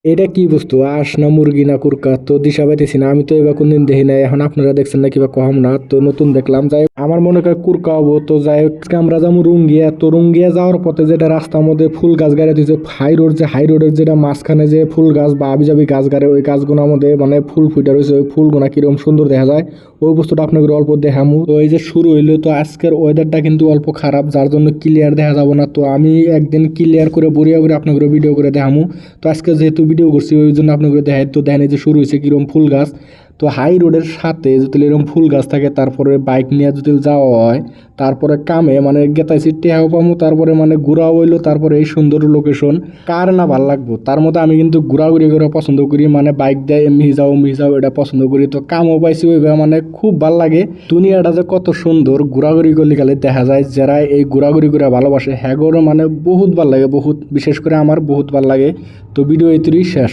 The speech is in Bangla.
এটা কি বস্তু আস না মুরগি না কুরকা তো দিশা পাইতেছি না। আমি তো এবার কোনদিন দেখি নাই, এখন আপনারা দেখছেন না কিবা কম না, তো নতুন দেখলাম। যাই হোক, আমার মনে হয় কুরকা হবো। তো যাই হোক, আজকে আমরা যাবো রুঙ্গিয়া। তো রুঙ্গিয়া যাওয়ার পথে যেটা রাস্তার মধ্যে ফুল গাছ গাড়ে দিয়েছে, হাই রোড, যে হাই রোডের যেটা মাঝখানে যে ফুল গাছ বা আবি যাবি গাছ গাড়ে, ওই গাছগুলোর মধ্যে মানে ফুল ফুটে রয়েছে। ওই ফুলগুলা কিরকম সুন্দর দেখা যায়, ওই বস্তুটা আপনাকে অল্প দেখামু। তো এই যে শুরু হইলো, তো আজকের ওয়েদারটা কিন্তু অল্প খারাপ, যার জন্য ক্লিয়ার দেখা যাবো না। তো আমি একদিন ক্লিয়ার করে বড়িয়া করে আপনাকে ভিডিও করে দেখামু। তো আজকে যেহেতু ভিডিও করছি ওই জন্য আপনাকে দেখাই। তো দেখেন এই যে শুরু হয়েছে কিরকম ফুল গাছ। তো হাই রোডের সাথে যদি এরকম ফুল গাছ থাকে, তারপরে বাইক নিয়ে যদি যাওয়া হয়, তারপরে কামে মানে গেতাইছি টেহাও পামু, তারপরে মানে ঘোরাও হইলো, তারপরে এই সুন্দর লোকেশন কার না ভাল লাগবো। তার মধ্যে আমি কিন্তু ঘোরাঘুরি করে পছন্দ করি, মানে বাইক দেয় মিহি যাও এটা পছন্দ করি। তো কামও পাইছি ওইভাবে, মানে খুব ভাল লাগে। দুনিয়াটা যে কত সুন্দর, ঘোরাঘুরি করলে গেলে দেখা যায় যারা এই ঘোরাঘুরি করে ভালোবাসে হ্যাগোরও মানে বহুত ভাল লাগে, বহুত, বিশেষ করে আমার বহুত ভাল লাগে। তো ভিডিও এই শেষ।